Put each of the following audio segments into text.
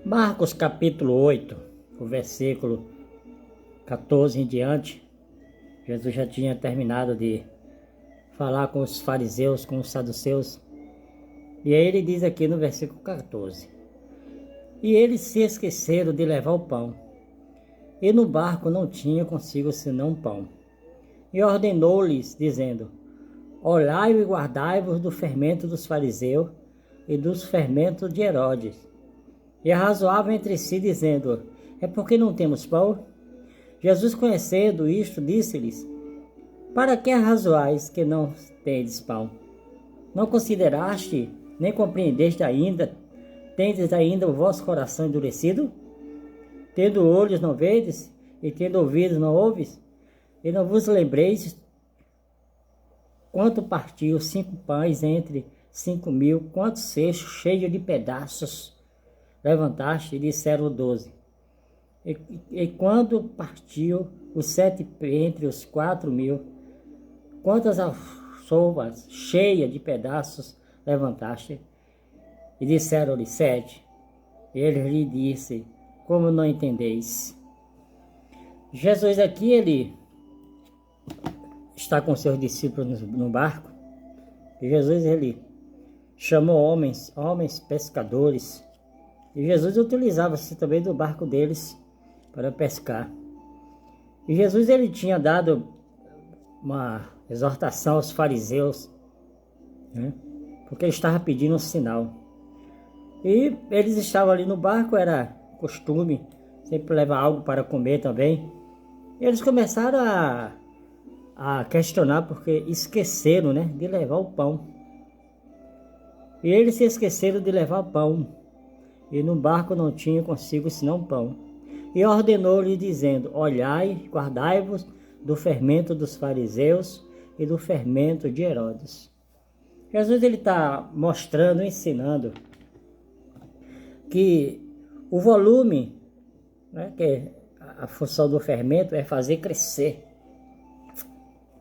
Marcos capítulo 8, o versículo 14 em diante, Jesus já tinha terminado de falar com os fariseus, com os saduceus, e aí ele diz aqui no versículo 14: E eles se esqueceram de levar o pão, e no barco não tinha consigo senão pão. E ordenou-lhes, dizendo: Olhai e guardai-vos do fermento dos fariseus e dos fermentos de Herodes. E arrazoavam entre si, dizendo: É porque não temos pão? Jesus, conhecendo isto, disse-lhes: Para que arrazoais que não tendes pão? Não consideraste, nem compreendeste ainda, tendes ainda o vosso coração endurecido? Tendo olhos não vedes, e tendo ouvidos não ouves? E não vos lembreis quanto partiu 5 pães entre 5.000, quantos cestos cheios de pedaços levantaste? E disseram 12. E quando partiu os 7 entre os 4.000, quantas alçovas cheias de pedaços levantaste? E disseram-lhe 7. Ele lhe disse: Como não entendeis? Jesus aqui, ele está com seus discípulos no barco. E Jesus, ele chamou homens pescadores. E Jesus utilizava-se também do barco deles para pescar. E Jesus, ele tinha dado uma exortação aos fariseus, né? Porque ele estava pedindo um sinal. E eles estavam ali no barco, era costume sempre levar algo para comer também. E eles começaram a questionar porque esqueceram, né, de levar o pão. E eles se esqueceram de levar o pão. E no barco não tinha consigo senão pão. E ordenou-lhe dizendo: Olhai, guardai-vos do fermento dos fariseus e do fermento de Herodes. Jesus, ele está mostrando, ensinando que o volume, né, que a função do fermento é fazer crescer.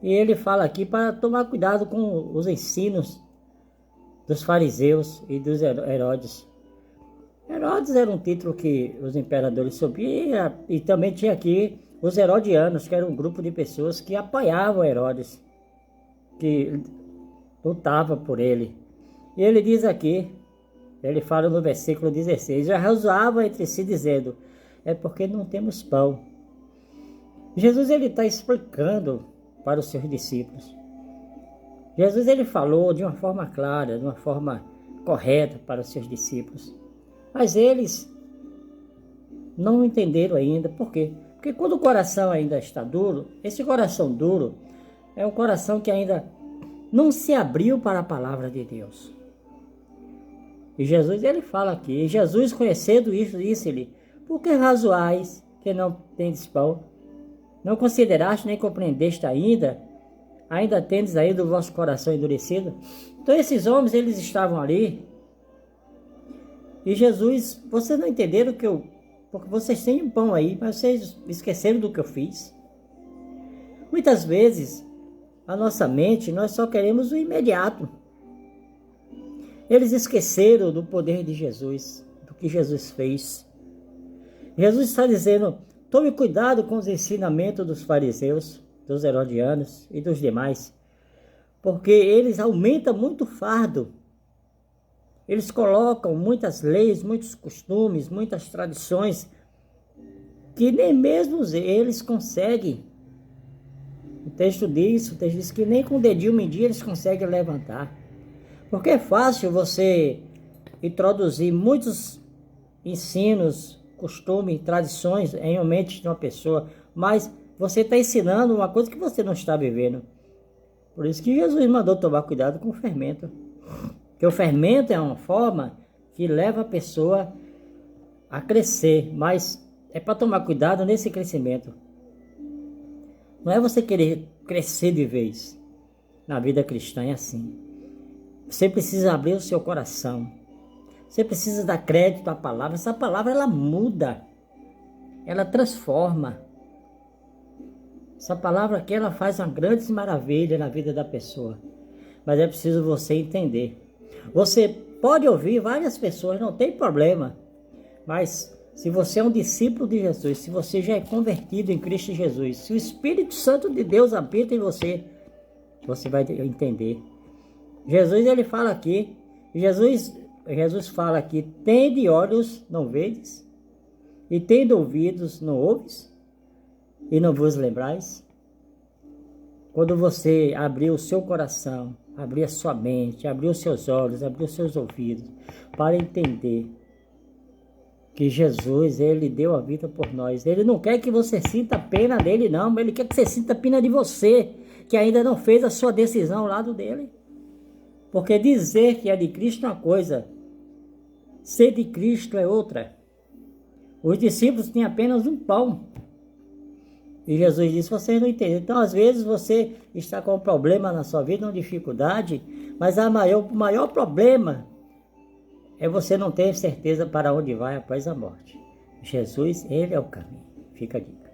E ele fala aqui para tomar cuidado com os ensinos dos fariseus e dos Herodes. Herodes era um título que os imperadores subiam, e também tinha aqui os herodianos, que era um grupo de pessoas que apoiavam Herodes, que lutava por ele. E ele diz aqui, ele fala no versículo 16: Já razoava entre si dizendo: É porque não temos pão. Jesus, ele está explicando para os seus discípulos. Jesus, ele falou de uma forma clara, de uma forma correta para os seus discípulos. Mas eles não entenderam ainda. Por quê? Porque quando o coração ainda está duro, esse coração duro é um coração que ainda não se abriu para a palavra de Deus. E Jesus, ele fala aqui: Jesus, conhecendo isso, disse-lhe: Por que razoais que não tendes pão? Não consideraste nem compreendeste ainda tendes ainda o vosso coração endurecido? Então esses homens, eles estavam ali. E Jesus: Vocês não entenderam porque vocês têm um pão aí, mas vocês esqueceram do que eu fiz. Muitas vezes, a nossa mente, nós só queremos o imediato. Eles esqueceram do poder de Jesus, do que Jesus fez. Jesus está dizendo: Tome cuidado com os ensinamentos dos fariseus, dos herodianos e dos demais, porque eles aumentam muito o fardo. Eles colocam muitas leis, muitos costumes, muitas tradições, que nem mesmo eles conseguem. O texto diz que nem com o dedinho medir eles conseguem levantar. Porque é fácil você introduzir muitos ensinos, costumes, tradições em mente de uma pessoa, mas você está ensinando uma coisa que você não está vivendo. Por isso que Jesus mandou tomar cuidado com o fermento. Porque o fermento é uma forma que leva a pessoa a crescer, mas é para tomar cuidado nesse crescimento. Não é você querer crescer de vez. Na vida cristã é assim. Você precisa abrir o seu coração. Você precisa dar crédito à palavra. Essa palavra, ela muda. Ela transforma. Essa palavra aqui, ela faz uma grande maravilha na vida da pessoa. Mas é preciso você entender. Você pode ouvir várias pessoas, não tem problema. Mas se você é um discípulo de Jesus, se você já é convertido em Cristo Jesus, se o Espírito Santo de Deus habita em você, você vai entender. Jesus, ele fala aqui, Jesus fala aqui, tende olhos, não vedes, e tende ouvidos, não ouves, e não vos lembrais. Quando você abrir o seu coração, abrir a sua mente, abrir os seus olhos, abrir os seus ouvidos, para entender que Jesus, ele deu a vida por nós. Ele não quer que você sinta pena dele, não, mas ele quer que você sinta pena de você, que ainda não fez a sua decisão ao lado dele. Porque dizer que é de Cristo é uma coisa, ser de Cristo é outra. Os discípulos tinham apenas um pão. E Jesus disse, vocês não entendem. Então, às vezes, você está com um problema na sua vida, uma dificuldade, mas o maior problema é você não ter certeza para onde vai após a morte. Jesus, ele é o caminho. Fica a dica.